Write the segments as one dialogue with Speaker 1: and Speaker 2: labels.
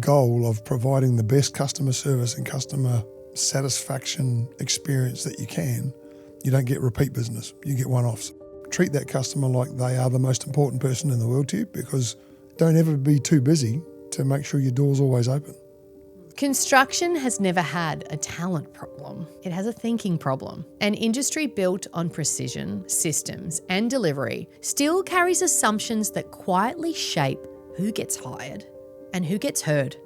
Speaker 1: goal of providing the best customer service and customer satisfaction experience that you can, you don't get repeat business, you get one-offs. Treat that customer like they are the most important person in the world to you, because don't ever be too busy to make sure your door's always open.
Speaker 2: Construction has never had a talent problem. It has a thinking problem. An industry built on precision, systems and delivery still carries assumptions that quietly shape who gets hired and who gets heard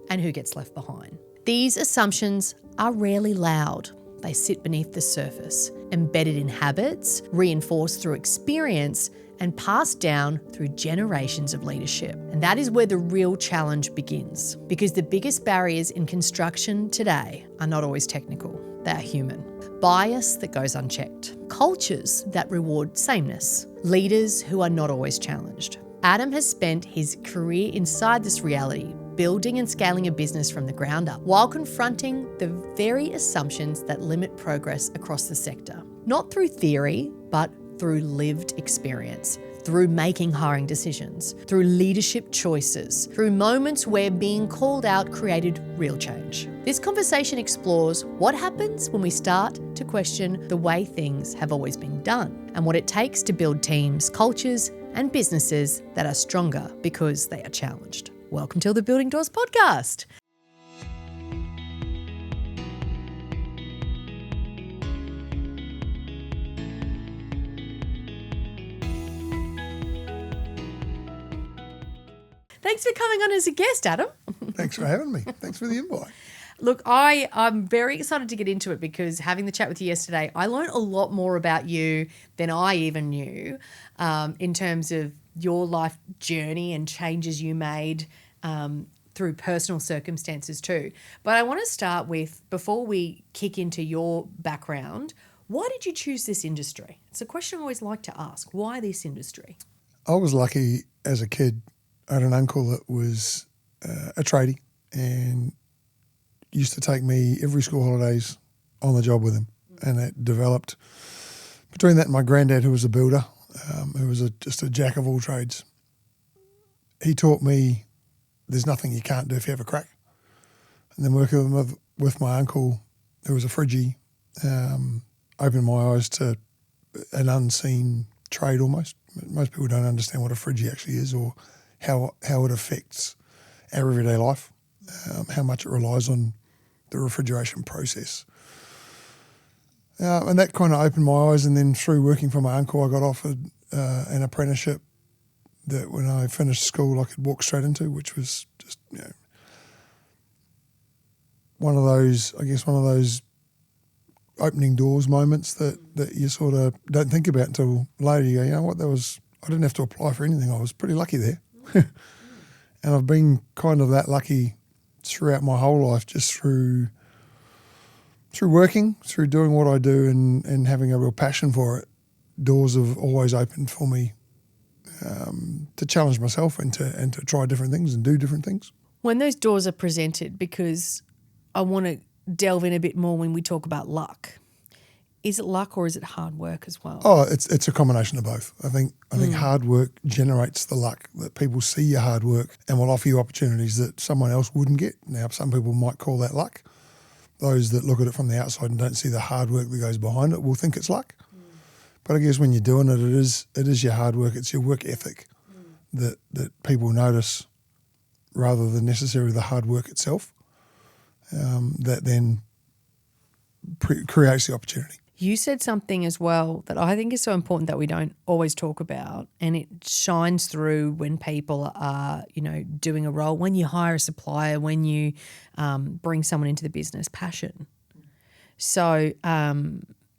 Speaker 2: and who gets left behind. These assumptions are rarely loud. They sit beneath the surface, embedded in habits, reinforced through experience, and passed down through generations of leadership. And that is where the real challenge begins, because the biggest barriers in construction today are not always technical, they are human. Bias that goes unchecked, cultures that reward sameness, leaders who are not always challenged. Adam has spent his career inside this reality, building and scaling a business from the ground up, while confronting the very assumptions that limit progress across the sector. Not through theory, but through lived experience, through making hiring decisions, through leadership choices, through moments where being called out created real change. This conversation explores what happens when we start to question the way things have always been done, and what it takes to build teams, cultures, and businesses that are stronger because they are challenged. Welcome to the Building Doors podcast. Thanks for coming on as a guest, Adam.
Speaker 1: Thanks for having me. Thanks for the invite.
Speaker 2: Look, I'm very excited to get into it, because having the chat with you yesterday, I learned a lot more about you than I even knew, in terms of your life journey and changes you made through personal circumstances too. But I want to start with, before we kick into your background, why did you choose this industry? It's a question I always like to ask. Why this industry?
Speaker 1: I was lucky as a kid. I had an uncle that was a tradie and used to take me every school holidays on the job with him. And it developed between that and my granddad, who was a builder, who was just a jack of all trades. He taught me there's nothing you can't do if you have a crack. And then working with my uncle, who was a fridgie, opened my eyes to an unseen trade almost. Most people don't understand what a fridgie actually is, or how it affects our everyday life, how much it relies on the refrigeration process. And that kind of opened my eyes, and then through working for my uncle, I got offered an apprenticeship that when I finished school I could walk straight into, which was just, one of those opening doors moments that you sort of don't think about until later. You go, you know what, I didn't have to apply for anything. I was pretty lucky there. And I've been kind of that lucky throughout my whole life, just through working, through doing what I do and having a real passion for it. Doors have always opened for me to challenge myself and to try different things and do different things.
Speaker 2: When those doors are presented, because I want to delve in a bit more when we talk about luck. Is it luck or is it hard work as well?
Speaker 1: Oh, it's a combination of both. I think hard work generates the luck, that people see your hard work and will offer you opportunities that someone else wouldn't get. Now, some people might call that luck. Those that look at it from the outside and don't see the hard work that goes behind it will think it's luck. But I guess when you're doing it, it is your hard work. It's your work ethic that people notice, rather than necessarily the hard work itself, that then creates the opportunity.
Speaker 2: You said something as well that I think is so important that we don't always talk about, and it shines through when people are, doing a role, when you hire a supplier, when you bring someone into the business, passion. So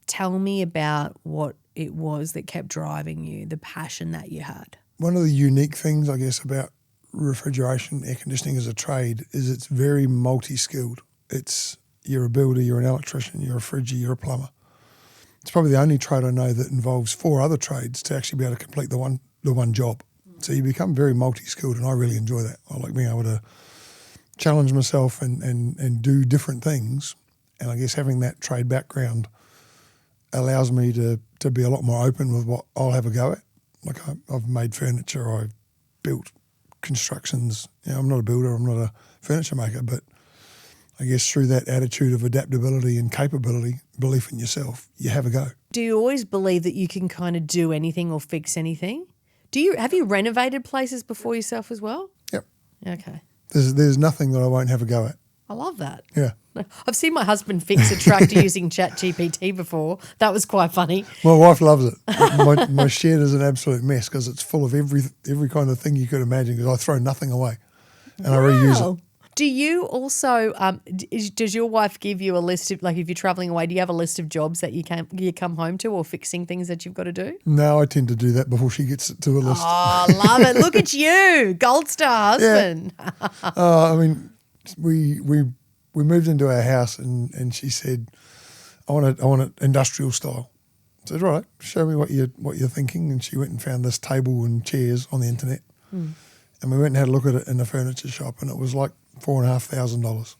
Speaker 2: tell me about what it was that kept driving you, the passion that you had.
Speaker 1: One of the unique things, I guess, about refrigeration, air conditioning as a trade is it's very multi-skilled. You're a builder, you're an electrician, you're a fridgie, you're a plumber. It's probably the only trade I know that involves 4 other trades to actually be able to complete the one job. So you become very multi-skilled, and I really enjoy that. I like being able to challenge myself and do different things. And I guess having that trade background allows me to be a lot more open with what I'll have a go at. Like I've made furniture, I've built constructions, I'm not a builder, I'm not a furniture maker, but I guess through that attitude of adaptability and capability, belief in yourself, you have a go.
Speaker 2: Do you always believe that you can kind of do anything or fix anything? Have you renovated places before yourself as well?
Speaker 1: Yep.
Speaker 2: Okay.
Speaker 1: There's nothing that I won't have a go at.
Speaker 2: I love that.
Speaker 1: Yeah.
Speaker 2: I've seen my husband fix a tractor using ChatGPT before. That was quite funny.
Speaker 1: My wife loves it. My shed is an absolute mess because it's full of every kind of thing you could imagine because I throw nothing away and I reuse it.
Speaker 2: Do you also, does your wife give you a list of, like if you're travelling away, do you have a list of jobs that you come home to or fixing things that you've got to do?
Speaker 1: No, I tend to do that before she gets to a list.
Speaker 2: Oh, love it. Look at you. Gold star husband.
Speaker 1: Yeah. I mean, we moved into our house and she said, I want it industrial style. I said, right, show me what you're thinking. And she went and found this table and chairs on the internet. And we went and had a look at it in a furniture shop and it was like $4,500.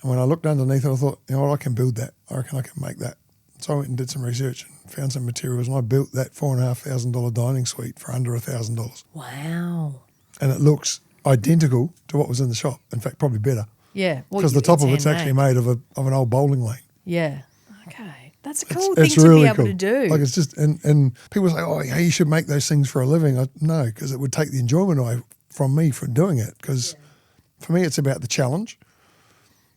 Speaker 1: And when I looked underneath it, I thought, you know what, I can build that. I reckon I can make that. So I went and did some research and found some materials and I built that $4,500 dining suite for under $1,000.
Speaker 2: Wow.
Speaker 1: And it looks identical to what was in the shop. In fact, probably better.
Speaker 2: Yeah.
Speaker 1: Because the top of it's actually made of an old bowling lane.
Speaker 2: Yeah. Okay. That's a cool thing to
Speaker 1: really
Speaker 2: be able
Speaker 1: cool
Speaker 2: to do.
Speaker 1: Like it's just, and people say, oh, yeah, you should make those things for a living. No, because it would take the enjoyment away from me for doing it. Because for me, it's about the challenge.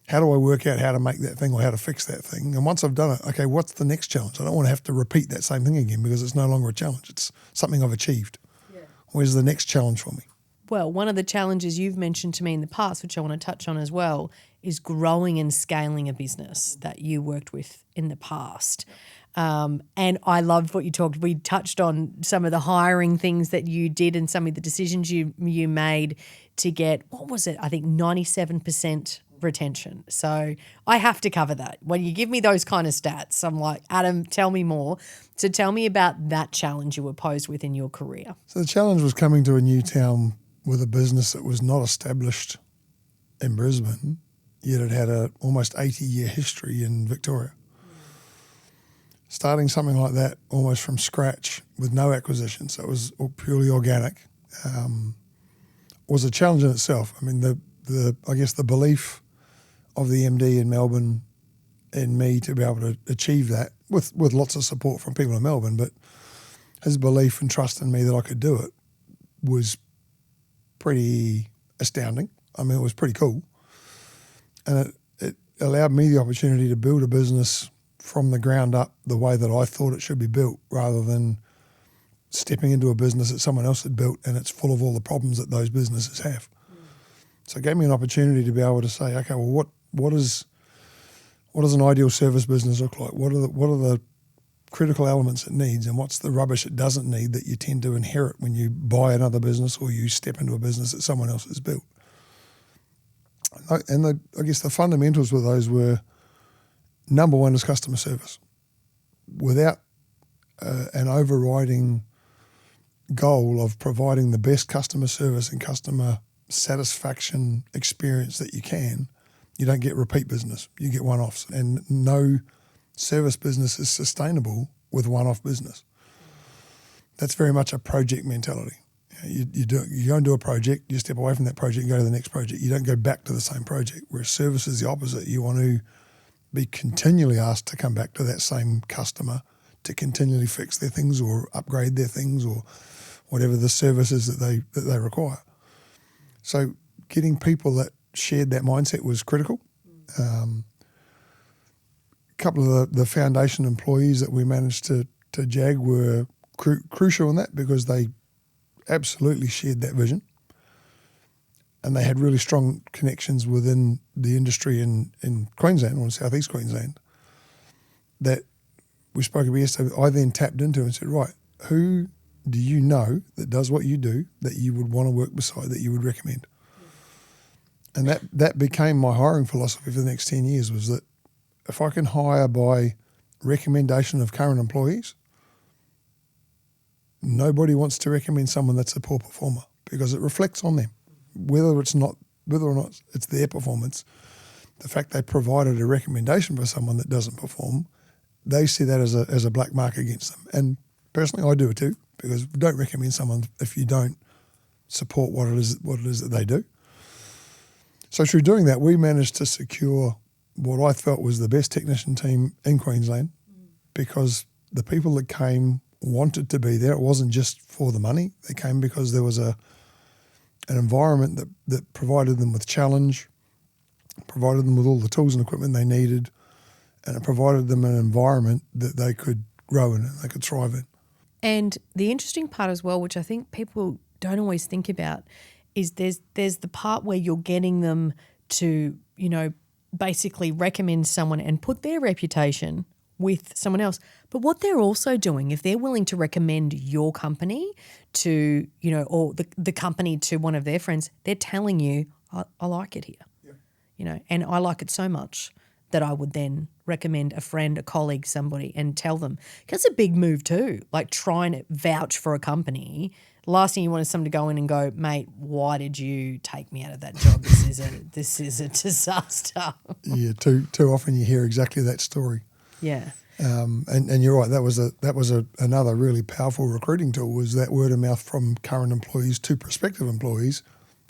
Speaker 1: How do I work out how to make that thing or how to fix that thing? And once I've done it, okay, what's the next challenge? I don't want to have to repeat that same thing again because it's no longer a challenge. It's something I've achieved. Yeah. Where's the next challenge for me?
Speaker 2: Well, one of the challenges you've mentioned to me in the past, which I want to touch on as well, is growing and scaling a business that you worked with in the past. And I loved what we touched on some of the hiring things that you did and some of the decisions you made to get, what was it? I think 97% retention. So I have to cover that. When you give me those kind of stats, I'm like, Adam, tell me more. So tell me about that challenge you were posed with in your career.
Speaker 1: So the challenge was coming to a new town with a business that was not established in Brisbane, yet it had a almost 80-year history in Victoria. Starting something like that almost from scratch with no acquisitions, so it was all purely organic, was a challenge in itself. I mean, I guess the belief of the MD in Melbourne in me to be able to achieve that with lots of support from people in Melbourne, but his belief and trust in me that I could do it was pretty astounding. I mean, it was pretty cool. And it allowed me the opportunity to build a business from the ground up the way that I thought it should be built rather than stepping into a business that someone else had built and it's full of all the problems that those businesses have. So it gave me an opportunity to be able to say, okay, well, what does an ideal service business look like? What are the critical elements it needs and what's the rubbish it doesn't need that you tend to inherit when you buy another business or you step into a business that someone else has built? And I guess the fundamentals with those were, number one is customer service. Without an overriding goal of providing the best customer service and customer satisfaction experience that you can, you don't get repeat business. You get one-offs. And no service business is sustainable with one-off business. That's very much a project mentality. You go and do a project, you step away from that project and go to the next project. You don't go back to the same project, whereas service is the opposite. You want to be continually asked to come back to that same customer to continually fix their things or upgrade their things or whatever the service is that they require. So getting people that shared that mindset was critical. A couple of the foundation employees that we managed to jag were crucial in that because they absolutely shared that vision and they had really strong connections within the industry in Queensland or in southeast Queensland that we spoke about yesterday. I then tapped into and said, right, who do you know that does what you do that you would want to work beside, that you would recommend? And that became my hiring philosophy for the next 10 years was that if I can hire by recommendation of current employees, nobody wants to recommend someone that's a poor performer because it reflects on them. Whether or not it's their performance, the fact they provided a recommendation for someone that doesn't perform, they see that as a black mark against them. And personally, I do it too because don't recommend someone if you don't support what it is that they do. So through doing that, we managed to secure what I felt was the best technician team in Queensland, because the people that came wanted to be there. It wasn't just for the money. They came because there was an environment that provided them with challenge, provided them with all the tools and equipment they needed, and it provided them an environment that they could grow in and they could thrive in.
Speaker 2: And the interesting part as well, which I think people don't always think about, is there's the part where you're getting them to, basically recommend someone and put their reputation with someone else. But what they're also doing, if they're willing to recommend your company to, or the company to one of their friends, they're telling you, I like it here, and I like it so much that I would then recommend a friend, a colleague, somebody, and tell them. Because it's a big move too, like trying to vouch for a company. The last thing you want is someone to go in and go, mate, why did you take me out of that job? This is a disaster.
Speaker 1: Yeah, too often you hear exactly that story.
Speaker 2: Yeah.
Speaker 1: And you're right, that was another really powerful recruiting tool, was that word of mouth from current employees to prospective employees.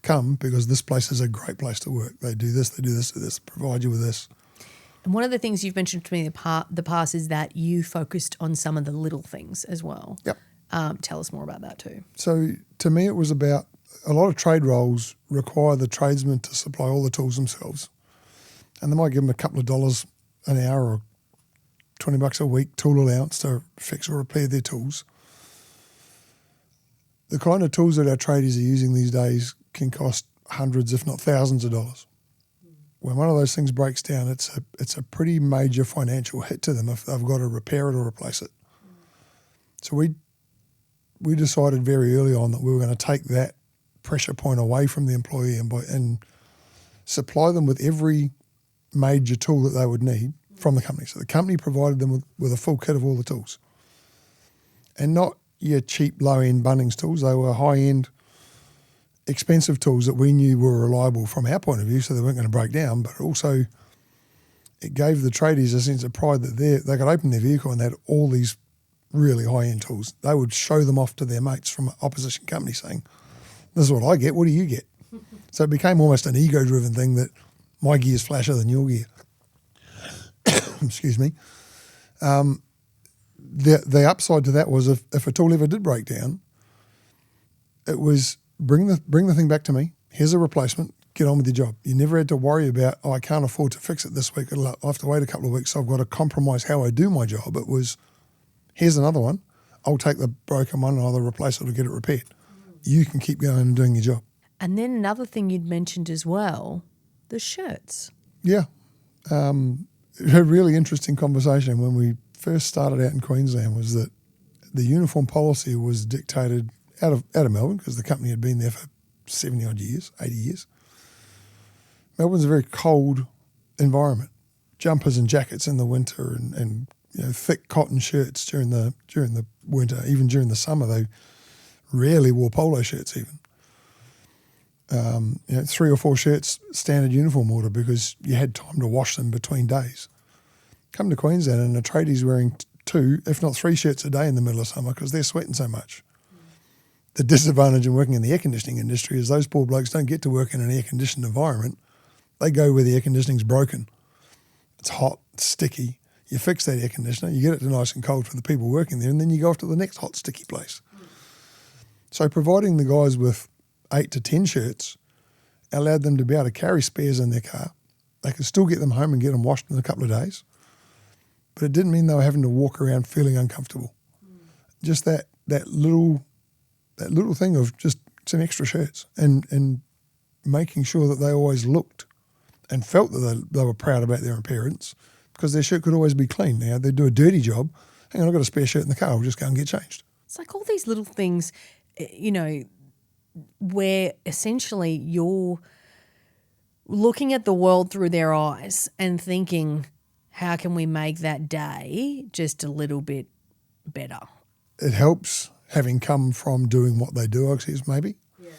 Speaker 1: Come, because this place is a great place to work. They do this, provide you with this.
Speaker 2: And one of the things you've mentioned to me in the past is that you focused on some of the little things as well.
Speaker 1: Yep.
Speaker 2: Tell us more about that too.
Speaker 1: So to me, it was about, a lot of trade roles require the tradesmen to supply all the tools themselves. And they might give them a couple of dollars an hour or $20 a week tool allowance to fix or repair their tools. The kind of tools that our tradies are using these days can cost hundreds, if not thousands of dollars. When one of those things breaks down, it's a pretty major financial hit to them if they've got to repair it or replace it. So we decided very early on that we were going to take that pressure point away from the employee and supply them with every major tool that they would need from the company. So the company provided them with a full kit of all the tools. And not your cheap, low-end Bunnings tools. They were high-end, expensive tools that we knew were reliable from our point of view, so they weren't going to break down, but also it gave the tradies a sense of pride that they could open their vehicle and they had all these really high-end tools. They would show them off to their mates from opposition companies saying, this is what I get, what do you get? So it became almost an ego-driven thing that my gear's flashier than your gear. Excuse me. The upside to that was if a tool ever did break down, it was bring the thing back to me. Here's a replacement. Get on with your job. You never had to worry about, I can't afford to fix it this week. I'll have to wait a couple of weeks, so I've got to compromise how I do my job. It was, here's another one. I'll take the broken one and either replace it or get it repaired. You can keep going and doing your job.
Speaker 2: And then another thing you'd mentioned as well, the shirts.
Speaker 1: Yeah. A really interesting conversation when we first started out in Queensland was that the uniform policy was dictated out of Melbourne, because the company had been there for 70-odd years, 80 years. Melbourne's a very cold environment. Jumpers and jackets in the winter and thick cotton shirts during the winter. Even during the summer, they rarely wore polo shirts even. 3 or 4 shirts standard uniform order because you had time to wash them between days. Come to Queensland and a tradie's wearing 2, if not 3 shirts a day in the middle of summer because they're sweating so much. The disadvantage in working in the air conditioning industry is those poor blokes don't get to work in an air-conditioned environment. They go where the air conditioning's broken. It's hot, it's sticky. You fix that air conditioner, you get it to nice and cold for the people working there, and then you go off to the next hot, sticky place. So providing the guys with 8 to 10 shirts allowed them to be able to carry spares in their car. They could still get them home and get them washed in a couple of days. But it didn't mean they were having to walk around feeling uncomfortable. Just that little thing of just some extra shirts and making sure that they always looked and felt that they were proud about their appearance, because their shirt could always be clean. Now, they'd do a dirty job. Hang on, I've got a spare shirt in the car. I'll just go and get changed.
Speaker 2: It's like all these little things, where essentially you're looking at the world through their eyes and thinking, how can we make that day just a little bit better?
Speaker 1: It helps having come from doing what they do, I guess, maybe. Yeah.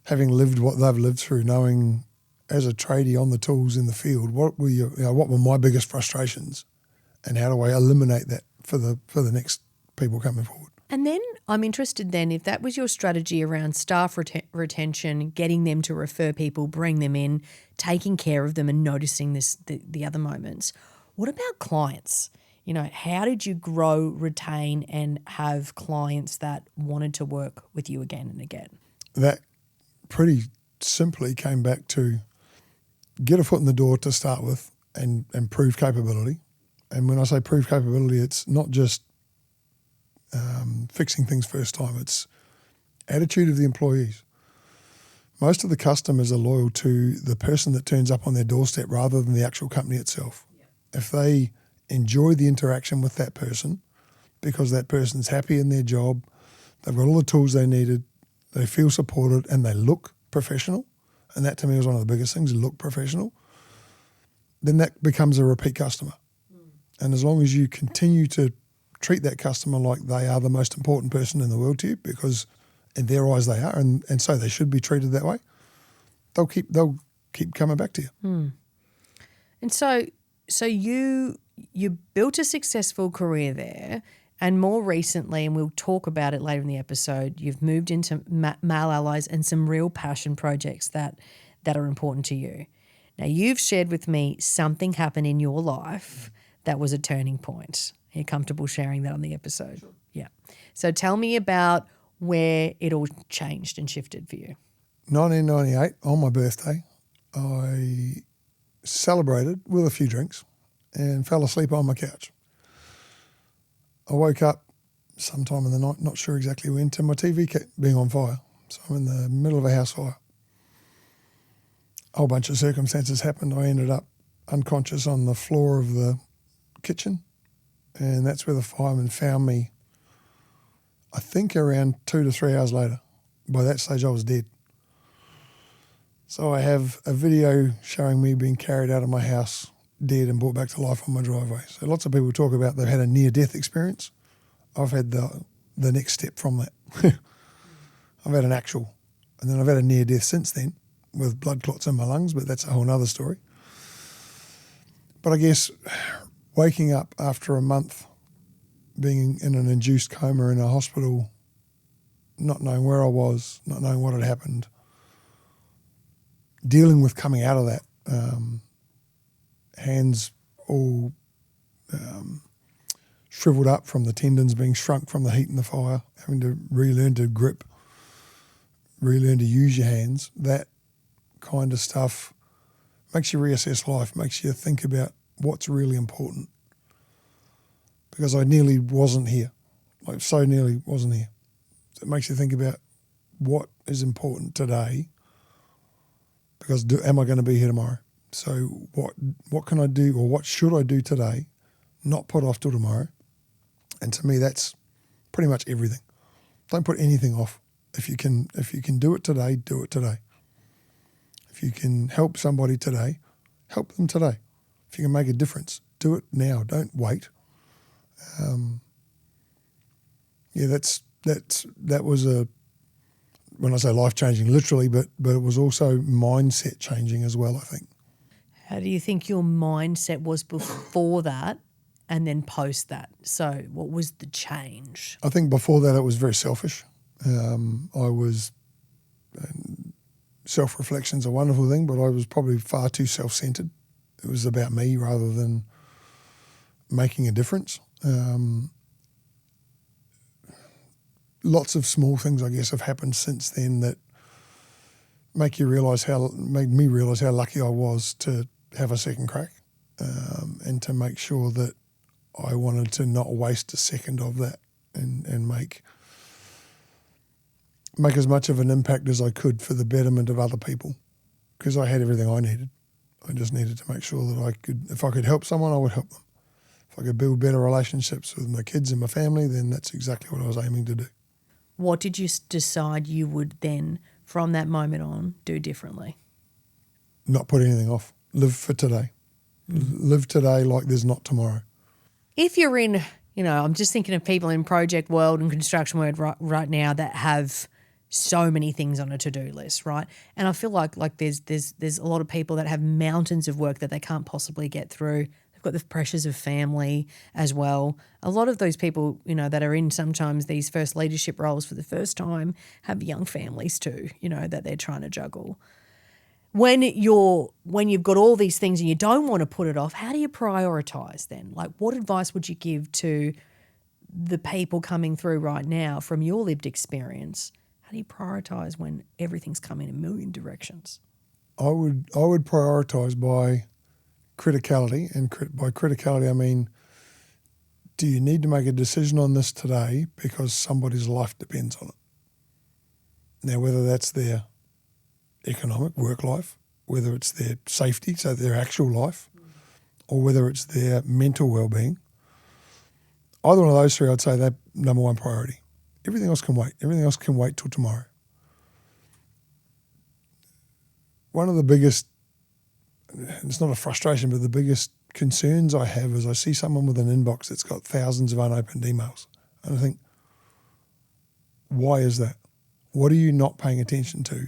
Speaker 1: Having lived what they've lived through, knowing as a tradie on the tools in the field, what were my biggest frustrations and how do I eliminate that for the next people coming forward?
Speaker 2: And then I'm interested then if that was your strategy around staff retention, getting them to refer people, bring them in, taking care of them and noticing the other moments. What about clients? You know, how did you grow, retain and have clients that wanted to work with you again and again?
Speaker 1: That pretty simply came back to get a foot in the door to start with and prove capability. And when I say prove capability, it's not just fixing things first time. It's attitude of the employees. Most of the customers are loyal to the person that turns up on their doorstep rather than the actual company itself. Yeah. If they enjoy the interaction with that person because that person's happy in their job, they've got all the tools they needed, they feel supported and they look professional, and that to me was one of the biggest things, look professional, then that becomes a repeat customer. And as long as you continue to treat that customer like they are the most important person in the world to you, because in their eyes they are, and so they should be treated that way, they'll keep coming back to you.
Speaker 2: And so you built a successful career there, and more recently, and we'll talk about it later in the episode, you've moved into male allies and some real passion projects that are important to you. Now, you've shared with me something happened in your life that was a turning point. Are you comfortable sharing that on the episode? Sure. Yeah. So tell me about where it all changed and shifted for you.
Speaker 1: 1998, on my birthday, I celebrated with a few drinks and fell asleep on my couch. I woke up sometime in the night, not sure exactly when, to my TV being on fire. So I'm in the middle of a house fire. A whole bunch of circumstances happened. I ended up unconscious on the floor of the kitchen, and that's where the firemen found me, I think around 2 to 3 hours later. By that stage, I was dead. So I have a video showing me being carried out of my house, dead and brought back to life on my driveway. So lots of people talk about they've had a near-death experience. I've had the next step from that. I've had an actual, and then I've had a near-death since then with blood clots in my lungs, but that's a whole other story. But I guess waking up after a month being in an induced coma in a hospital, not knowing where I was, not knowing what had happened, dealing with coming out of that, hands all shriveled up from the tendons being shrunk from the heat and the fire, having to relearn to grip, relearn to use your hands, that kind of stuff makes you reassess life, makes you think about what's really important. Because I nearly wasn't here, like so nearly wasn't here. So it makes you think about what is important today, because am I going to be here tomorrow? So what can I do, or what should I do today, not put off till tomorrow? And to me, that's pretty much everything. Don't put anything off. If you can do it today, do it today. If you can help somebody today, help them today. If you can make a difference, do it now. Don't wait. That was when I say life-changing, literally, but it was also mindset-changing as well, I think.
Speaker 2: How do you think your mindset was before that and then post that? So what was the change?
Speaker 1: I think before that it was very selfish. Self-reflection's a wonderful thing, but I was probably far too self-centered. It was about me rather than making a difference. Lots of small things, I guess, have happened since then that made me realise how lucky I was to have a second crack, and to make sure that I wanted to not waste a second of that and make as much of an impact as I could for the betterment of other people, because I had everything I needed. I just needed to make sure that if I could help someone, I would help them. If I could build better relationships with my kids and my family, then that's exactly what I was aiming to do.
Speaker 2: What did you decide you would then, from that moment on, do differently?
Speaker 1: Not put anything off. Live for today. Live today like there's not tomorrow.
Speaker 2: If you're in, I'm just thinking of people in project world and construction world right now that have so many things on a to-do list, right? And I feel like there's a lot of people that have mountains of work that they can't possibly get through. They've got the pressures of family as well. A lot of those people, that are in sometimes these first leadership roles for the first time have young families too, that they're trying to juggle. When you've got all these things and you don't want to put it off, how do you prioritise then? Like, what advice would you give to the people coming through right now from your lived experience? How do you prioritise when everything's coming in a million directions?
Speaker 1: I would prioritise by criticality, and by criticality I mean, do you need to make a decision on this today because somebody's life depends on it? Now, whether that's their economic work life, whether it's their safety, so their actual life, or whether it's their mental well-being, either one of those three, I'd say they're number one priority. Everything else can wait. Everything else can wait till tomorrow. One of the biggest, it's not a frustration, but the biggest concerns I have is I see someone with an inbox that's got thousands of unopened emails. And I think, why is that? What are you not paying attention to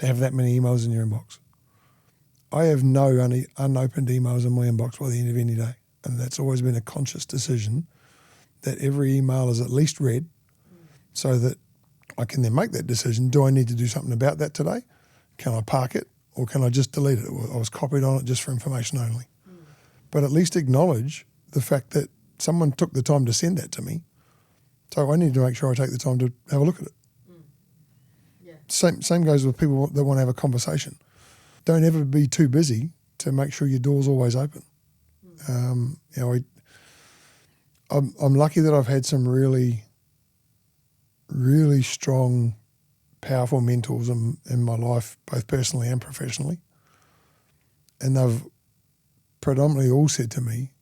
Speaker 1: have that many emails in your inbox? I have no unopened emails in my inbox by the end of any day. And that's always been a conscious decision that every email is at least read so that I can then make that decision. Do I need to do something about that today? Can I park it or can I just delete it? I was copied on it just for information only. But at least acknowledge the fact that someone took the time to send that to me. So I need to make sure I take the time to have a look at it. Same goes with people that want to have a conversation. Don't ever be too busy to make sure your door's always open. I'm lucky that I've had some really, really strong, powerful mentors in my life, both personally and professionally. And they've predominantly all said to me,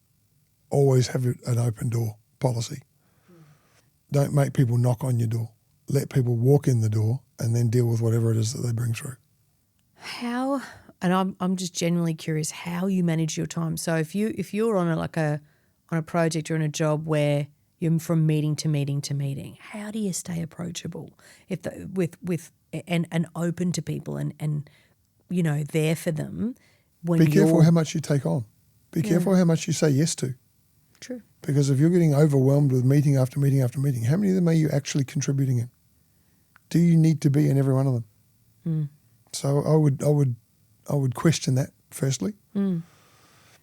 Speaker 1: always have an open door policy. Don't make people knock on your door. Let people walk in the door and then deal with whatever it is that they bring through.
Speaker 2: How, and I'm just genuinely curious how you manage your time. So if you're on a project or in a job where you're from meeting to meeting to meeting, how do you stay approachable and open to people and there for them when
Speaker 1: Be careful how much you take on. Be careful how much you say yes to.
Speaker 2: True.
Speaker 1: Because if you're getting overwhelmed with meeting after meeting after meeting, how many of them are you actually contributing in? Do you need to be in every one of them? So I would question that firstly,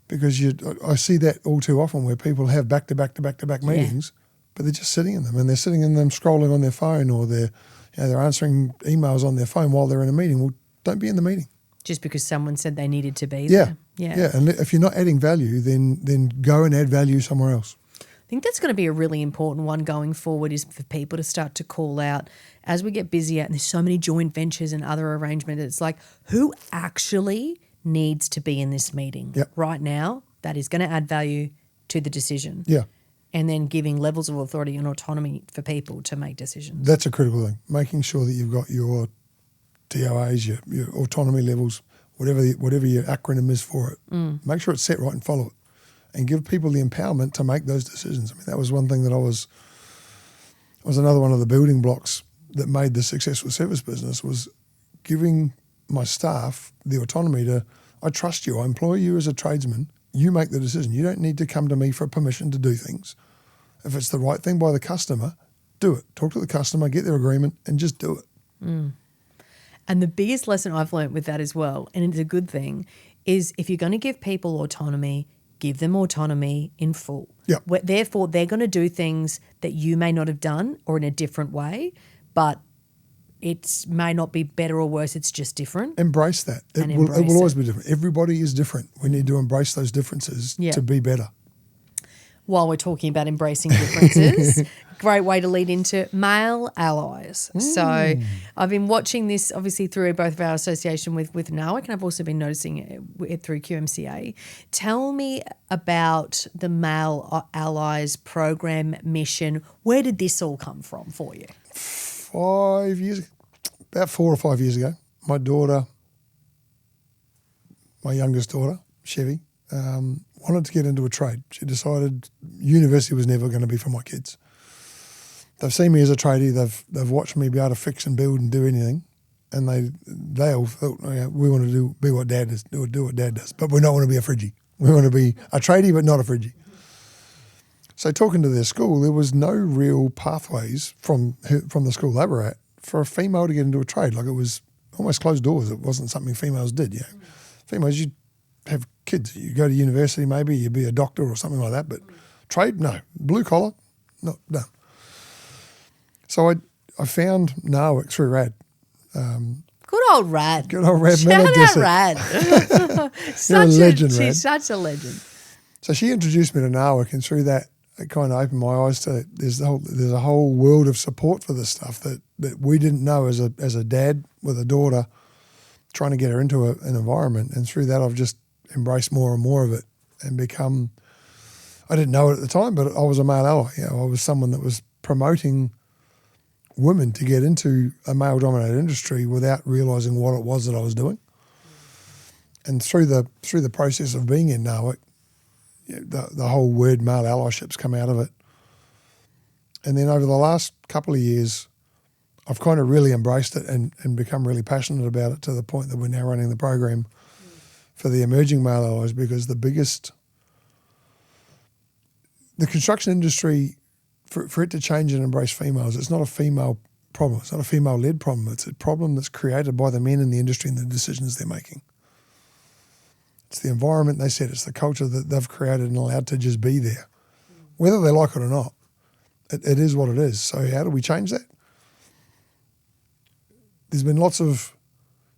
Speaker 1: because I see that all too often where people have back to back meetings, but they're just sitting in them and they're sitting in them scrolling on their phone or they're answering emails on their phone while they're in a meeting. Well, don't be in the meeting. Just
Speaker 2: because someone said they needed to be there.
Speaker 1: Yeah. And if you're not adding value, then go and add value somewhere else.
Speaker 2: I think that's going to be a really important one going forward, is for people to start to call out as we get busier and there's so many joint ventures and other arrangements. It's like, who actually needs to be in this meeting right now that is going to add value to the decision?
Speaker 1: Yeah.
Speaker 2: And then giving levels of authority and autonomy for people to make decisions.
Speaker 1: That's a critical thing. Making sure that you've got your TOAs, your autonomy levels, whatever your acronym is for it. Make sure it's set right and follow it. And give people the empowerment to make those decisions. I mean, that was one thing that was another one of the building blocks that made the successful service business, was giving my staff the autonomy to, I trust you, I employ you as a tradesman, you make the decision. You don't need to come to me for permission to do things. If it's the right thing by the customer, do it. Talk to the customer, get their agreement, and just do it.
Speaker 2: And the biggest lesson I've learned with that as well, and it's a good thing, is if you're going to give people autonomy, give them autonomy in full.
Speaker 1: Yep.
Speaker 2: Therefore, they're going to do things that you may not have done or in a different way, but it may not be better or worse, it's just different.
Speaker 1: Embrace that. It will always be different. Everybody is different. We need to embrace those differences to be better.
Speaker 2: While we're talking about embracing differences, great way to lead into male allies. So I've been watching this obviously through both of our association with NAWIC, and I've also been noticing it through QMCA. Tell me about the Male Allies program mission. Where did this all come from for you?
Speaker 1: 5 years ago, about 4 or 5 years ago, my youngest daughter, Chevy, wanted to get into a trade. She decided university was never going to be for my kids. They've seen me as a tradie. They've watched me be able to fix and build and do anything, and they all thought, we want to be what Dad does, do what Dad does, but we don't want to be a Friggy. We want to be a tradie but not a friggie. So talking to their school, there was no real pathways from the school they were at for a female to get into a trade. Like, it was almost closed doors. It wasn't something females did. You know, females, you have kids. You go to university, maybe you'd be a doctor or something like that. But trade, no. Blue collar, no. So I found NAWIC through Rad.
Speaker 2: Good old Rad.
Speaker 1: Good old Rad.
Speaker 2: Shout out Rad.
Speaker 1: You're a legend, Rad.
Speaker 2: She's such a legend.
Speaker 1: So she introduced me to NAWIC, and through that, it kind of opened my eyes to there's a whole world of support for this stuff that we didn't know as a dad with a daughter trying to get her into an environment. And through that, I've just embraced more and more of it and become, I didn't know it at the time, but I was a male ally. You know, I was someone that was promoting women to get into a male-dominated industry without realising what it was that I was doing. And through the process of being in NAWIC, the whole word male allyship's come out of it. And then over the last couple of years, I've kind of really embraced it and become really passionate about it to the point that we're now running the program for the emerging male allies, because the construction industry, for it to change and embrace females, it's not a female problem. It's not a female-led problem. It's a problem that's created by the men in the industry and the decisions they're making. It's the environment they set. It's the culture that they've created and allowed to just be there. Whether they like it or not, it is what it is. So how do we change that? There's been lots of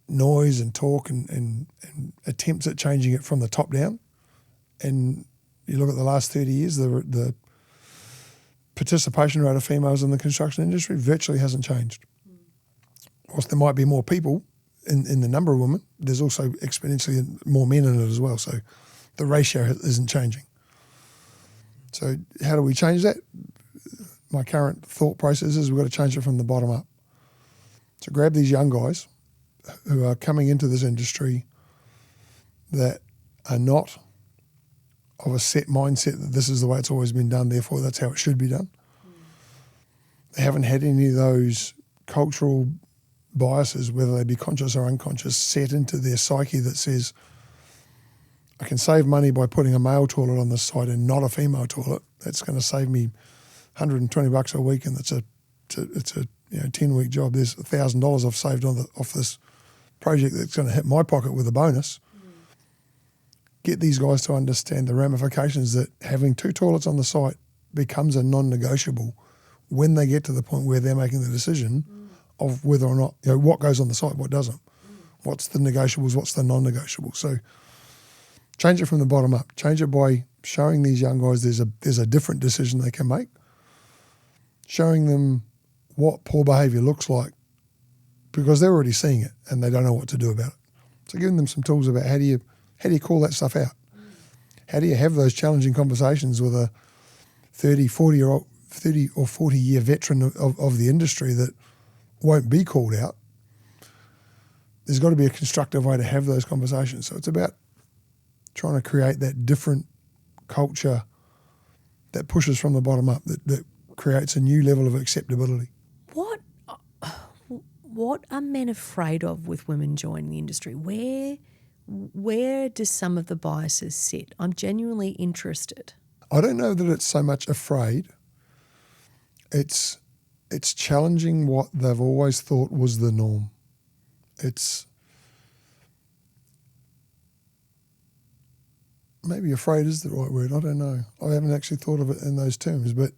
Speaker 1: noise and talk and attempts at changing it from the top down. And you look at the last 30 years, the participation rate of females in the construction industry virtually hasn't changed. Whilst there might be more people in the number of women, there's also exponentially more men in it as well. So the ratio isn't changing. So how do we change that? My current thought process is we've got to change it from the bottom up. So grab these young guys who are coming into this industry that are not of a set mindset that this is the way it's always been done, therefore that's how it should be done. They haven't had any of those cultural biases, whether they be conscious or unconscious, set into their psyche that says, I can save money by putting a male toilet on this site and not a female toilet. That's going to save me $120 a week, and it's a 10-week job. There's $1,000 I've saved off this project that's going to hit my pocket with a bonus. Get these guys to understand the ramifications that having two toilets on the site becomes a non-negotiable when they get to the point where they're making the decision of whether or not, what goes on the site, what doesn't. What's the negotiables, what's the non-negotiables. So change it from the bottom up. Change it by showing these young guys there's a different decision they can make, showing them what poor behaviour looks like, because they're already seeing it and they don't know what to do about it. So giving them some tools about how do you call that stuff out? How do you have those challenging conversations with a 30 or 40-year veteran of the industry that won't be called out? There's got to be a constructive way to have those conversations. So it's about trying to create that different culture that pushes from the bottom up, that creates a new level of acceptability.
Speaker 2: What are men afraid of with women joining the industry? Where do some of the biases sit? I'm genuinely interested.
Speaker 1: I don't know that it's so much afraid. It's challenging what they've always thought was the norm. It's maybe afraid is the right word. I don't know. I haven't actually thought of it in those terms, but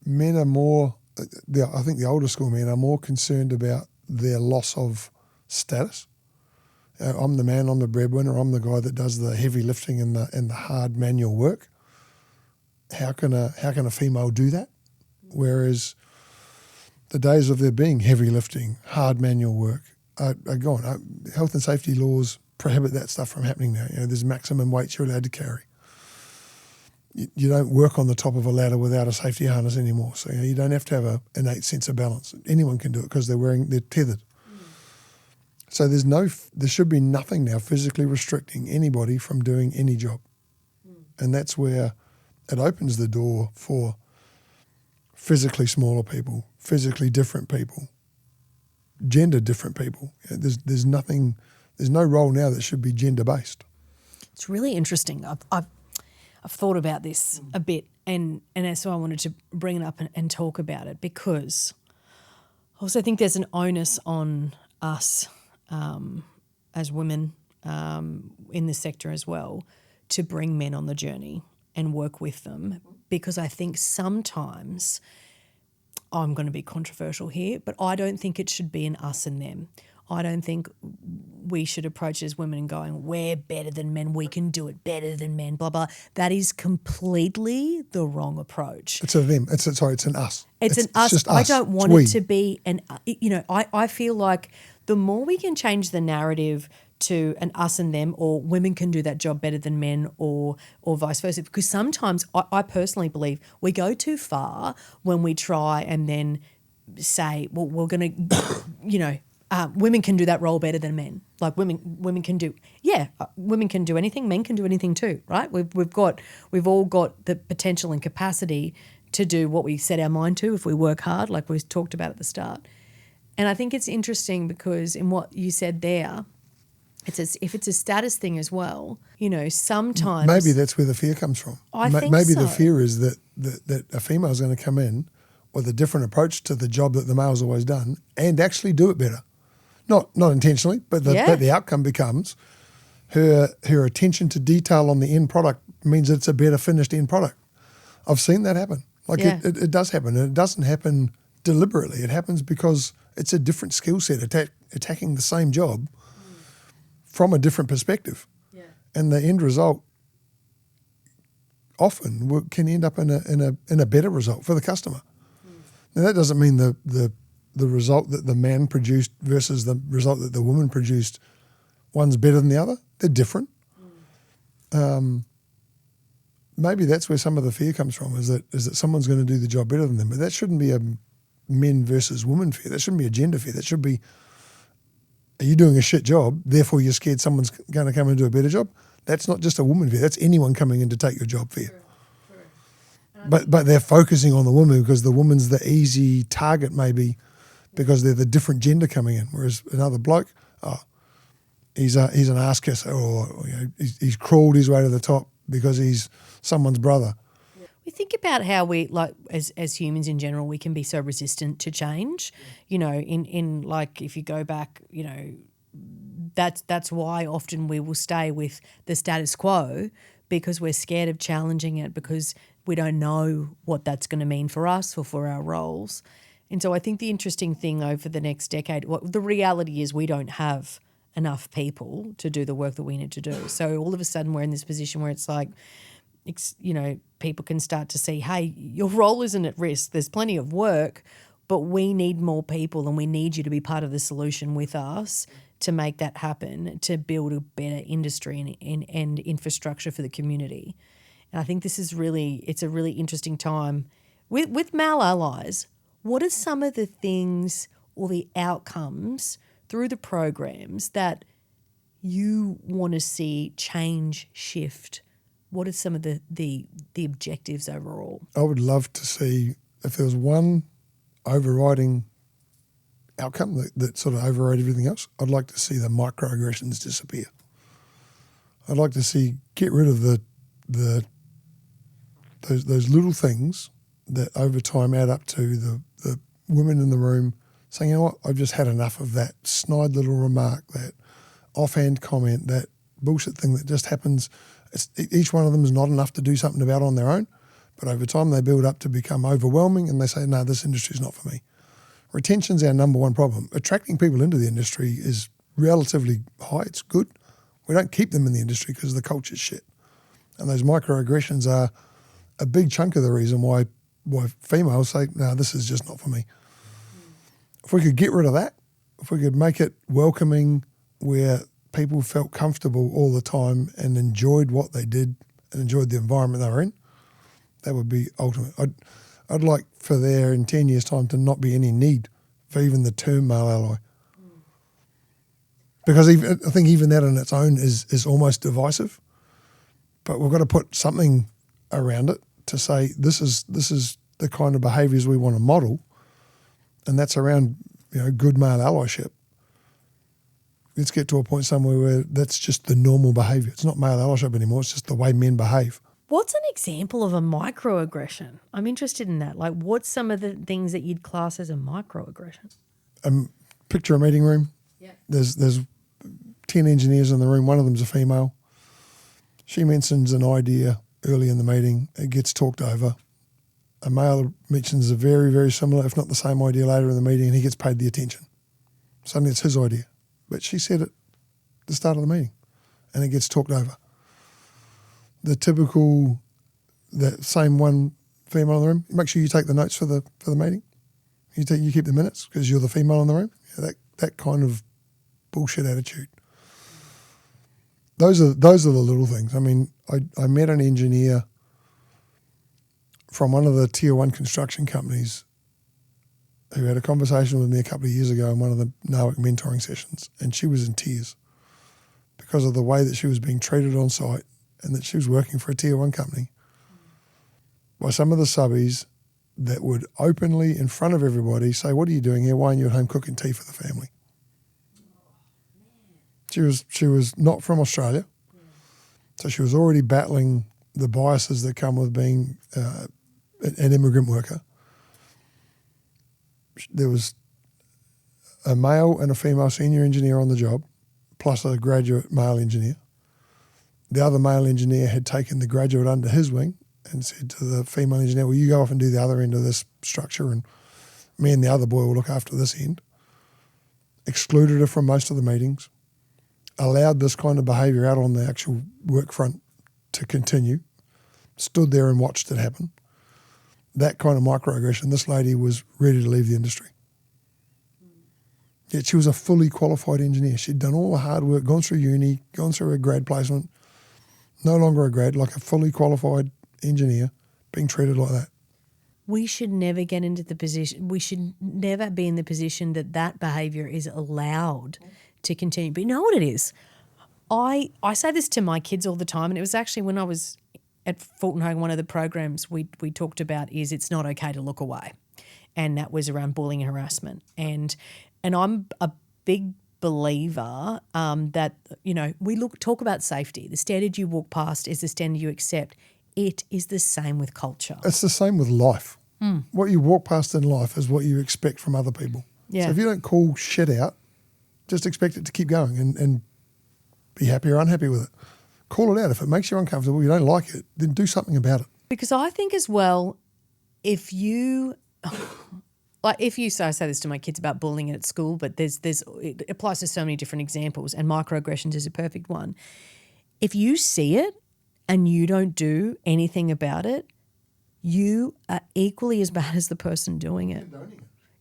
Speaker 1: men are more, I think the older school men are more concerned about their loss of status. I'm the man, I'm the breadwinner, I'm the guy that does the heavy lifting and the hard manual work. How can a female do that? Whereas the days of there being heavy lifting, hard manual work are gone. Health and safety laws prohibit that stuff from happening now. There's maximum weights you're allowed to carry. You don't work on the top of a ladder without a safety harness anymore. So you don't have to have an innate sense of balance. Anyone can do it because they're tethered. So there should be nothing now physically restricting anybody from doing any job. And that's where it opens the door for physically smaller people, physically different people, gender different people. There's no role now that should be gender based.
Speaker 2: It's really interesting. I've thought about this a bit, and that's why I wanted to bring it up and talk about it, because I also think there's an onus on us as women in this sector as well to bring men on the journey and work with them, because I think sometimes, I'm going to be controversial here, but I don't think it should be an us and them. I don't think we should approach as women and going, we're better than men, we can do it better than men, blah, blah. That is completely the wrong approach.
Speaker 1: It's a them. It's an us.
Speaker 2: It's an us.
Speaker 1: Just
Speaker 2: I
Speaker 1: us.
Speaker 2: don't want
Speaker 1: It's
Speaker 2: it to be an, I feel like the more we can change the narrative to an us and them, or women can do that job better than men, or vice versa, because sometimes I personally believe we go too far when we try and then say, well, we're going to, women can do that role better than men. Like women can do, women can do anything. Men can do anything too, right? We've all got the potential and capacity to do what we set our mind to if we work hard, like we talked about at the start. And I think it's interesting because in what you said there, if it's a status thing as well, sometimes
Speaker 1: maybe that's where the fear comes from.
Speaker 2: I think
Speaker 1: maybe
Speaker 2: so.
Speaker 1: The fear is that a female is going to come in with a different approach to the job that the male's always done and actually do it better. Not intentionally, but the outcome becomes her attention to detail on the end product means it's a better finished end product. I've seen that happen. It does happen, and it doesn't happen deliberately. It happens because it's a different skill set attacking the same job from a different perspective. Yeah. And the end result often can end up in a better result for the customer. Now that doesn't mean the result that the man produced versus the result that the woman produced, one's better than the other. They're different. Maybe that's where some of the fear comes from, is that someone's going to do the job better than them. But that shouldn't be a men versus women fear. That shouldn't be a gender fear. That should be, are you doing a shit job, therefore you're scared someone's going to come and do a better job? That's not just a woman fear. That's anyone coming in to take your job fear. True. But they're focusing on the woman because the woman's the easy target maybe, because they're the different gender coming in. Whereas another bloke, he's an ass kisser, or he's crawled his way to the top because he's someone's brother.
Speaker 2: We think about how we, like, as humans in general, we can be so resistant to change. In like, if you go back, that's why often we will stay with the status quo, because we're scared of challenging it, because we don't know what that's going to mean for us or for our roles. And so I think the interesting thing over the next decade, the reality is we don't have enough people to do the work that we need to do. So all of a sudden we're in this position where it's like, people can start to see, hey, your role isn't at risk. There's plenty of work, but we need more people, and we need you to be part of the solution with us to make that happen, to build a better industry and infrastructure for the community. And I think it's a really interesting time. With male allies, what are some of the things or the outcomes through the programs that you want to see change, shift? What are some of the objectives overall?
Speaker 1: I would love to see, if there was one overriding outcome that sort of override everything else, I'd like to see the microaggressions disappear. I'd like to get rid of those little things that over time add up to the women in the room saying, you know what, I've just had enough of that snide little remark, that offhand comment, that bullshit thing that just happens. Each one of them is not enough to do something about on their own, but over time they build up to become overwhelming, and they say, no, this industry is not for me. Retention's our number one problem. Attracting people into the industry is relatively high. It's good. We don't keep them in the industry because the culture's shit. And those microaggressions are a big chunk of the reason why females say, no, this is just not for me. If we could get rid of that, if we could make it welcoming where people felt comfortable all the time and enjoyed what they did and enjoyed the environment they were in, that would be ultimate. I'd like for there in 10 years' time to not be any need for even the term male ally. Because I think even that on its own is almost divisive. But we've got to put something around it to say this is the kind of behaviours we want to model, and that's around good male allyship. let's get to a point somewhere where that's just the normal behaviour. It's not male allyship anymore. It's just the way men behave.
Speaker 2: What's an example of a microaggression? I'm interested in that. Like, what's some of the things that you'd class as a microaggression?
Speaker 1: Picture a meeting room.
Speaker 2: Yeah.
Speaker 1: There's 10 engineers in the room. One of them's a female. She mentions an idea early in the meeting. It gets talked over. A male mentions a very, very similar, if not the same idea later in the meeting, and he gets paid the attention. Suddenly it's his idea. But she said it at the start of the meeting, and it gets talked over. The typical, that same one female in the room, make sure you take the notes for the meeting. You keep the minutes because you're the female in the room. Yeah, that kind of bullshit attitude. Those are the little things. I mean, I met an engineer from one of the tier 1 construction companies who had a conversation with me a couple of years ago in one of the NAWIC mentoring sessions, and she was in tears because of the way that she was being treated on site and that she was working for a tier 1 company by some of the subbies that would openly, in front of everybody, say, "What are you doing here? Why aren't you at home cooking tea for the family?" She was not from Australia, so she was already battling the biases that come with being an immigrant worker. There was a male and a female senior engineer on the job, plus a graduate male engineer. The other male engineer had taken the graduate under his wing and said to the female engineer, "Well, you go off and do the other end of this structure and me and the other boy will look after this end." Excluded her from most of the meetings, allowed this kind of behaviour out on the actual work front to continue, stood there and watched it happen. That kind of microaggression, this lady was ready to leave the industry. Yet she was a fully qualified engineer. She'd done all the hard work, gone through uni, gone through a grad placement, no longer a grad, like a fully qualified engineer being treated like that.
Speaker 2: We should never get into the position, we should never be in the position that behaviour is allowed to continue. But you know what it is? I say this to my kids all the time, and it was actually when I was at Fulton Hogan, one of the programs we talked about is it's not okay to look away. And that was around bullying and harassment. And I'm a big believer that, you know, talk about safety. The standard you walk past is the standard you accept. It is the same with culture.
Speaker 1: It's the same with life. What you walk past in life is what you expect from other people.
Speaker 2: Yeah.
Speaker 1: So if you don't call shit out, just expect it to keep going and be happy or unhappy with it. Call it out. If it makes you uncomfortable, you don't like it, then do something about it.
Speaker 2: Because I think as well, if you so I say this to my kids about bullying at school, but it applies to so many different examples, and microaggressions is a perfect one. If you see it and you don't do anything about it, you are equally as bad as the person doing it.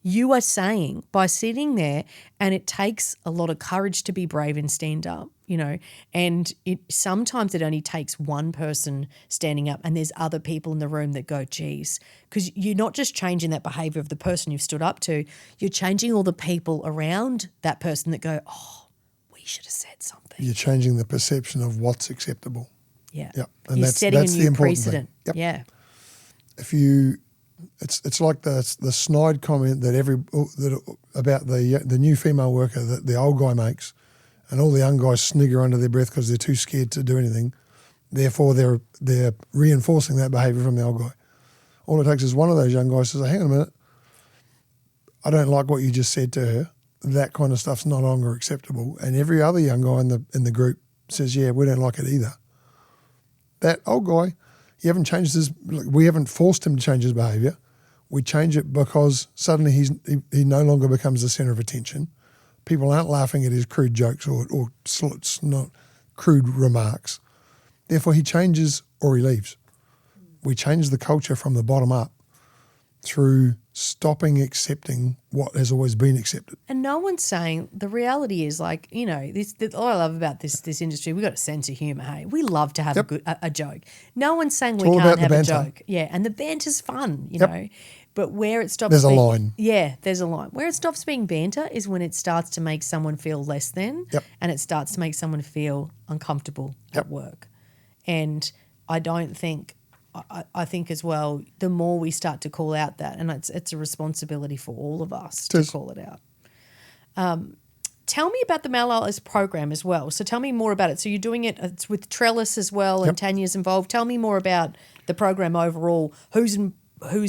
Speaker 2: You are saying by sitting there, and it takes a lot of courage to be brave and stand up, you know, and sometimes it only takes one person standing up and there's other people in the room that go, geez, because you're not just changing that behaviour of the person you've stood up to, you're changing all the people around that person that go, oh, we should have said something.
Speaker 1: You're changing the perception of what's acceptable.
Speaker 2: Yeah.
Speaker 1: Yep. And
Speaker 2: you're setting
Speaker 1: that's
Speaker 2: a
Speaker 1: the
Speaker 2: new
Speaker 1: important
Speaker 2: precedent.
Speaker 1: Thing. Yep.
Speaker 2: Yeah.
Speaker 1: If you, it's like the snide comment about the new female worker that the old guy makes, and all the young guys snigger under their breath because they're too scared to do anything. Therefore, they're reinforcing that behaviour from the old guy. All it takes is one of those young guys to say, "Hang on a minute, I don't like what you just said to her. That kind of stuff's no longer acceptable." And every other young guy in the group says, "Yeah, we don't like it either." That old guy, we haven't forced him to change his behaviour. We change it because suddenly he no longer becomes the centre of attention. People aren't laughing at his crude jokes or not crude remarks. Therefore, he changes or he leaves. We change the culture from the bottom up through stopping accepting what has always been accepted.
Speaker 2: And no one's saying, the reality is, like, you know, all I love about this industry, we've got a sense of humour, hey. We love to have a joke. No one's saying we can't have a joke. Yeah, and the banter's fun, you know. But where it stops
Speaker 1: there's a line.
Speaker 2: Yeah, there's a line. Where it stops being banter is when it starts to make someone feel less than and it starts to make someone feel uncomfortable at work. And I don't think I think as well, the more we start to call out that, and it's a responsibility for all of us to call it out. tell me about the Male Allies program as well. So tell me more about it. So you're doing it, it's with Trellis as well, and Tanya's involved. Tell me more about the program overall. Who's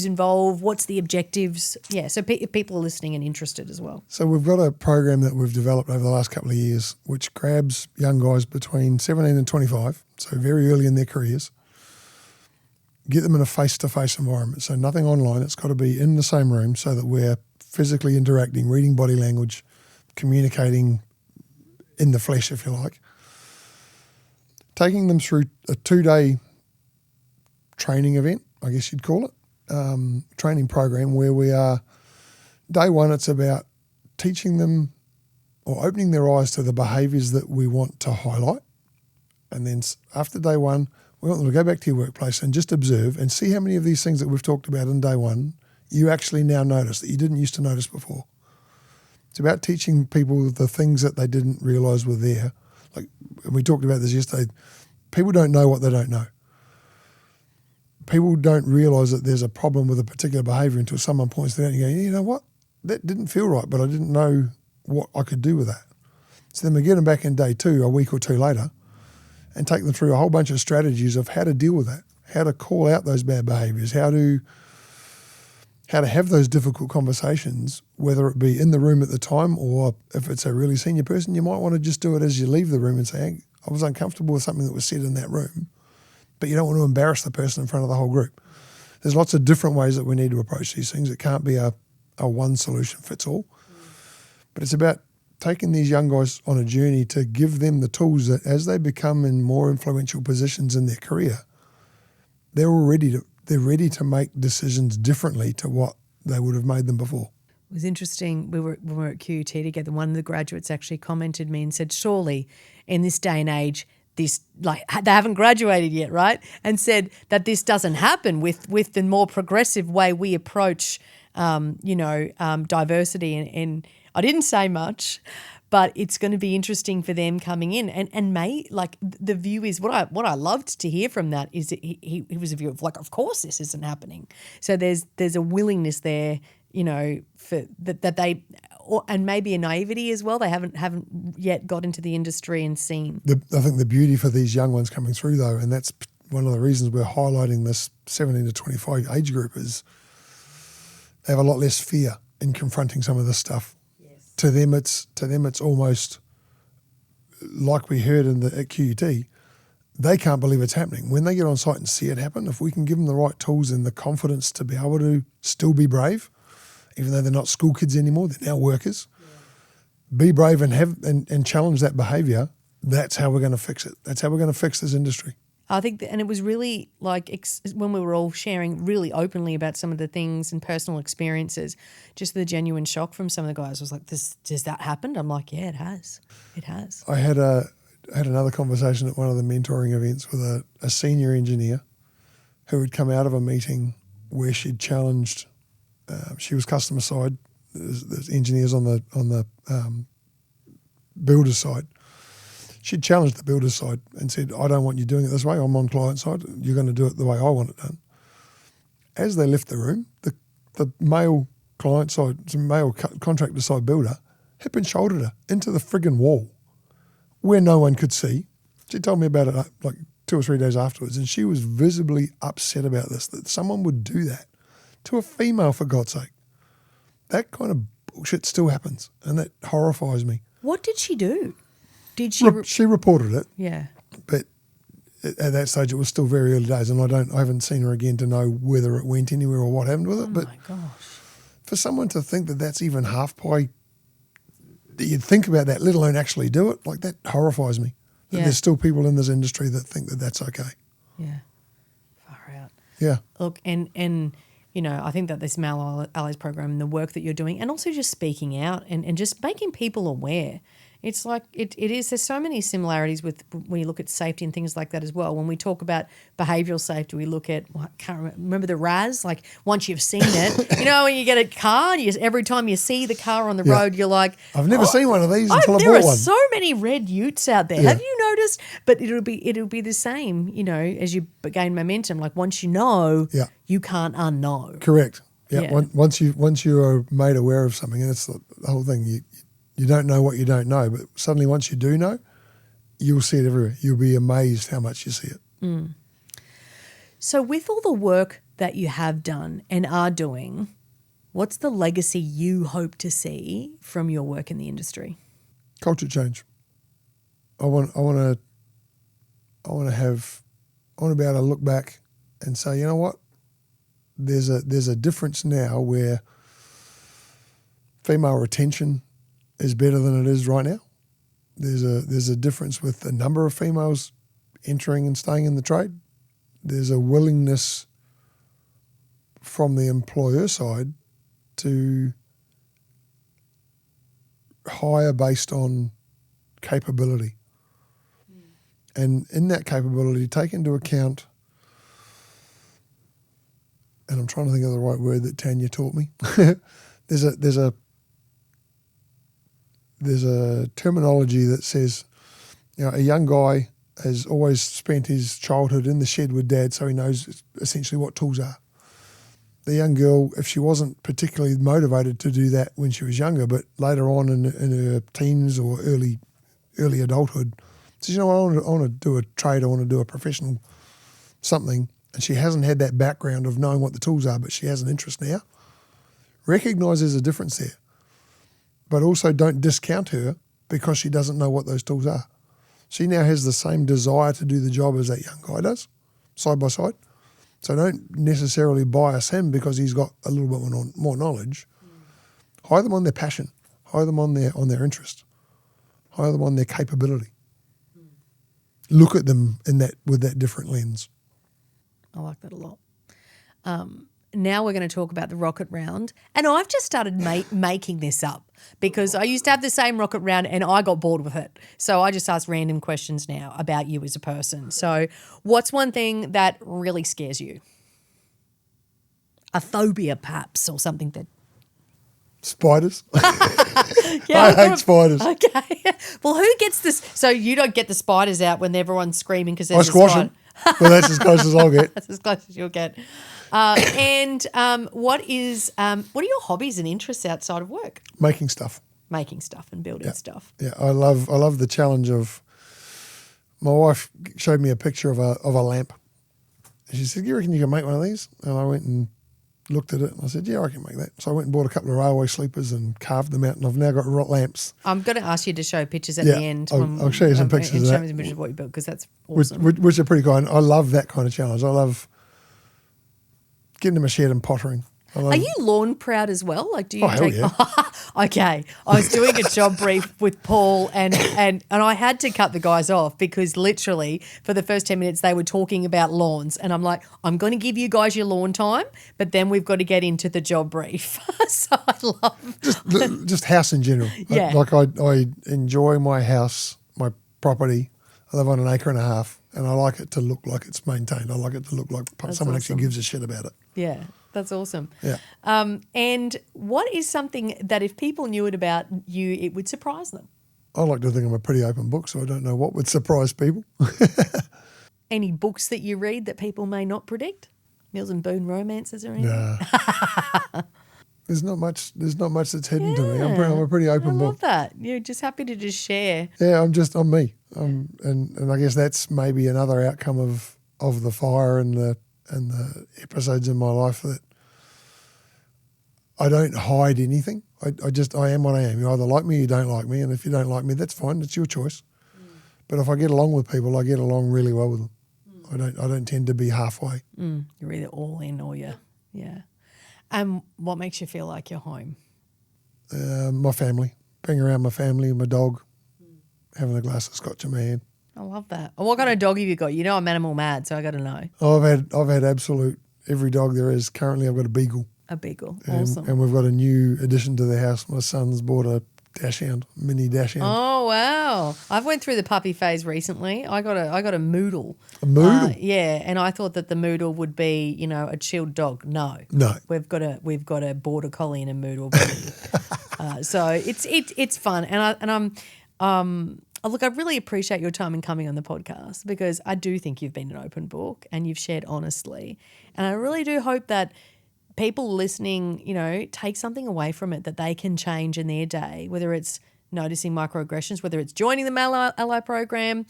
Speaker 2: involved? What's the objectives? Yeah, so if people are listening and interested as well.
Speaker 1: So we've got a program that we've developed over the last couple of years, which grabs young guys between 17 and 25, so very early in their careers, get them in a face-to-face environment. So nothing online. It's got to be in the same room so that we're physically interacting, reading body language, communicating in the flesh, if you like. Taking them through a 2-day training event, I guess you'd call it, training program where we are, day one, it's about teaching them or opening their eyes to the behaviours that we want to highlight. And then after day one, we want them to go back to your workplace and just observe and see how many of these things that we've talked about in day one you actually now notice that you didn't used to notice before. It's about teaching people the things that they didn't realise were there. Like, we talked about this yesterday, people don't know what they don't know. People don't realise that there's a problem with a particular behaviour until someone points it out and you go, you know what, that didn't feel right, but I didn't know what I could do with that. So then we get them back in day two, a week or two later, and take them through a whole bunch of strategies of how to deal with that, how to call out those bad behaviours, how to have those difficult conversations, whether it be in the room at the time or if it's a really senior person, you might want to just do it as you leave the room and say, hey, I was uncomfortable with something that was said in that room, but you don't want to embarrass the person in front of the whole group. There's lots of different ways that we need to approach these things. It can't be a one solution fits all. But it's about taking these young guys on a journey to give them the tools that as they become in more influential positions in their career, they're ready to make decisions differently to what they would have made them before.
Speaker 2: It was interesting. We were at QUT together. One of the graduates actually commented me and said, surely in this day and age, this, like, they haven't graduated yet, right? And said that this doesn't happen with the more progressive way we approach, diversity. And I didn't say much, but it's going to be interesting for them coming in. And the view is what I loved to hear from that is that he was a view of, like, of course this isn't happening. So there's a willingness there, for that they, and maybe a naivety as well. They haven't yet got into the industry and seen.
Speaker 1: I think the beauty for these young ones coming through though, and that's one of the reasons we're highlighting this 17 to 25 age group, is they have a lot less fear in confronting some of this stuff.
Speaker 2: Yes.
Speaker 1: To them it's almost like we heard at QUT, they can't believe it's happening. When they get on site and see it happen, if we can give them the right tools and the confidence to be able to still be brave, even though they're not school kids anymore, they're now workers, be brave and challenge that behaviour, that's how we're going to fix it. That's how we're going to fix this industry.
Speaker 2: I think, and it was really when we were all sharing really openly about some of the things and personal experiences, just the genuine shock from some of the guys was like, "Does that happen?" I'm like, "Yeah, it has. It has."
Speaker 1: I had another conversation at one of the mentoring events with a senior engineer who had come out of a meeting where she'd challenged. She was customer side. There's engineers on the builder side. She'd challenged the builder side and said, I don't want you doing it this way. I'm on client side. You're going to do it the way I want it done. As they left the room, the male client side, male contractor side builder, hip and shouldered her into the friggin' wall where no one could see. She told me about it like 2 or 3 days afterwards, and she was visibly upset about this, that someone would do that to a female, for God's sake. That kind of bullshit still happens, and that horrifies me.
Speaker 2: What did she do? Did she?
Speaker 1: She reported it.
Speaker 2: Yeah.
Speaker 1: But at that stage, it was still very early days, and I haven't seen her again to know whether it went anywhere or what happened with it.
Speaker 2: Oh my gosh!
Speaker 1: For someone to think that that's even half pie, that you'd think about that, let alone actually do it, like, that horrifies me. That there's still people in this industry that think that that's okay.
Speaker 2: Yeah. Far out.
Speaker 1: Yeah.
Speaker 2: Look, and I think that this Male Allies program and the work that you're doing, and also just speaking out and just making people aware. It's like it is. There's so many similarities with when you look at safety and things like that as well. When we talk about behavioural safety, we look at, I can't remember the RAS. Like, once you've seen it, when you get a car, every time you see the car on the road, you're like,
Speaker 1: I've never seen one of these until I bought one.
Speaker 2: There are so many red utes out there. Yeah. Have you noticed? But it'll be the same. As you gain momentum. Like, once you know, you can't unknow.
Speaker 1: Correct. Yeah. Once you are made aware of something, and it's the whole thing. You don't know what you don't know, but suddenly once you do know, you'll see it everywhere. You'll be amazed how much you see it.
Speaker 2: So with all the work that you have done and are doing, what's the legacy you hope to see from your work in the industry?
Speaker 1: Culture change. I want to be able to look back and say, you know what? There's a difference now where female retention is better than it is right now. There's a difference with the number of females entering and staying in the trade. There's a willingness from the employer side to hire based on capability. And in that capability, take into account, and I'm trying to think of the right word that Tanya taught me. There's a terminology that says, you know, a young guy has always spent his childhood in the shed with dad, so he knows essentially what tools are. The young girl, if she wasn't particularly motivated to do that when she was younger, but later on in her teens or early adulthood, says, you know what, I want to do a trade, I want to do a professional something, and she hasn't had that background of knowing what the tools are, but she has an interest now. Recognise there's a difference there, but also don't discount her because she doesn't know what those tools are. She now has the same desire to do the job as that young guy does, side by side. So don't necessarily bias him because he's got a little bit more knowledge. Hire them on their passion. Hire them on their interest. Hire them on their capability. Look at them with that different lens.
Speaker 2: I like that a lot. Now we're going to talk about the rocket round. And I've just started making this up because I used to have the same rocket round and I got bored with it. So I just ask random questions now about you as a person. So what's one thing that really scares you? A phobia perhaps, or something that...
Speaker 1: Spiders.
Speaker 2: Yeah,
Speaker 1: I hate spiders.
Speaker 2: Okay. Well, who gets this? So you don't get the spiders out when everyone's screaming because there's
Speaker 1: I squash them. Well, that's as close as I'll get.
Speaker 2: That's as close as you'll get. And what are your hobbies and interests outside of work?
Speaker 1: Making stuff.
Speaker 2: Making stuff and building stuff.
Speaker 1: Yeah, I love the challenge of. My wife showed me a picture of a lamp. She said, "You reckon you can make one of these?" And I went and looked at it and I said, "Yeah, I can make that." So I went and bought a couple of railway sleepers and carved them out, and I've now got lamps.
Speaker 2: I'm going to ask you to show pictures at the end.
Speaker 1: I'll show you some pictures of that.
Speaker 2: Show me some pictures of what you built because that's awesome.
Speaker 1: Which are pretty cool. I love that kind of challenge. I love getting in my shed and pottering.
Speaker 2: Are you lawn proud as well? Like, do you
Speaker 1: hell yeah.
Speaker 2: Okay. I was doing a job brief with Paul and I had to cut the guys off because literally for the first 10 minutes they were talking about lawns and I'm like, I'm going to give you guys your lawn time, but then we've got to get into the job brief. So I love...
Speaker 1: Just house in general.
Speaker 2: Yeah.
Speaker 1: I enjoy my house, my property. I live on 1.5 acres and I like it to look like it's maintained. I like it to look like someone actually gives a shit about it.
Speaker 2: Yeah. That's awesome.
Speaker 1: Yeah.
Speaker 2: And what is something that if people knew it about you, it would surprise them?
Speaker 1: I like to think I'm a pretty open book, so I don't know what would surprise people.
Speaker 2: Any books that you read that people may not predict? Mills and Boon romances or anything?
Speaker 1: Nah. There's not much that's hidden to me. I'm a pretty open book.
Speaker 2: I love that. You're just happy to just share.
Speaker 1: Yeah, I'm me. And I guess that's maybe another outcome of the fire and the episodes in my life that I don't hide anything. I am what I am. You either like me or you don't like me, and if you don't like me, that's fine. It's your choice. But if I get along with people, I get along really well with them. I don't tend to be halfway.
Speaker 2: You're either all in or yeah. And what makes you feel like you're home?
Speaker 1: My family, being around my family and my dog, having a glass of scotch in my hand.
Speaker 2: I love that. And what kind of dog have you got? You know I'm animal mad, so I got to know.
Speaker 1: Oh, I've had absolute every dog there is. Currently, I've got a beagle.
Speaker 2: A beagle,
Speaker 1: awesome.
Speaker 2: awesome.
Speaker 1: And we've got a new addition to the house. My son's bought a dachshund, mini dachshund.
Speaker 2: Oh wow! I've went through the puppy phase recently. I got a moodle.
Speaker 1: A moodle?
Speaker 2: Yeah, and I thought that the moodle would be, a chilled dog. No. We've got a border collie and a moodle. So it's fun, and I'm. Look, I really appreciate your time in coming on the podcast because I do think you've been an open book and you've shared honestly. And I really do hope that people listening, take something away from it that they can change in their day, whether it's noticing microaggressions, whether it's joining the ally program,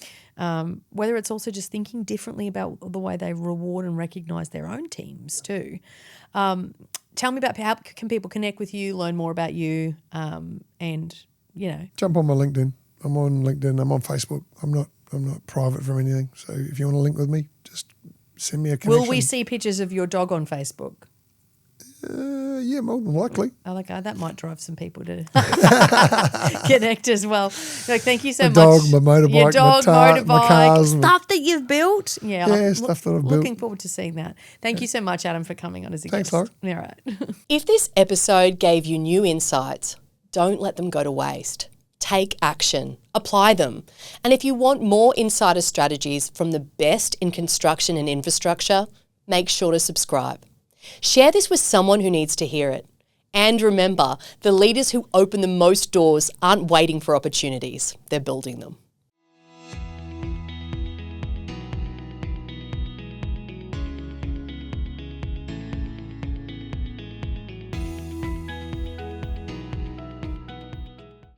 Speaker 2: whether it's also just thinking differently about the way they reward and recognise their own teams too. Tell me about how can people connect with you, learn more about you, and, you know.
Speaker 1: Jump on my LinkedIn. I'm on LinkedIn. I'm on Facebook. I'm not private from anything. So if you want to link with me, just send me a connection.
Speaker 2: Will we see pictures of your dog on Facebook?
Speaker 1: Yeah, more than likely.
Speaker 2: Oh, okay, that might drive some people to connect as well. Look, thank you so much.
Speaker 1: Dog, my motorbike,
Speaker 2: your dog,
Speaker 1: my
Speaker 2: motorbike,
Speaker 1: cars,
Speaker 2: stuff that you've built. Yeah,
Speaker 1: stuff that I've built.
Speaker 2: Looking forward to seeing that. Thank you so much, Adam, for coming on as a
Speaker 1: Thanks,
Speaker 2: guest.
Speaker 1: Lauren.
Speaker 2: All right. If this episode gave you new insights, don't let them go to waste. Take action. Apply them. And if you want more insider strategies from the best in construction and infrastructure, make sure to subscribe. Share this with someone who needs to hear it. And remember, the leaders who open the most doors aren't waiting for opportunities, they're building them.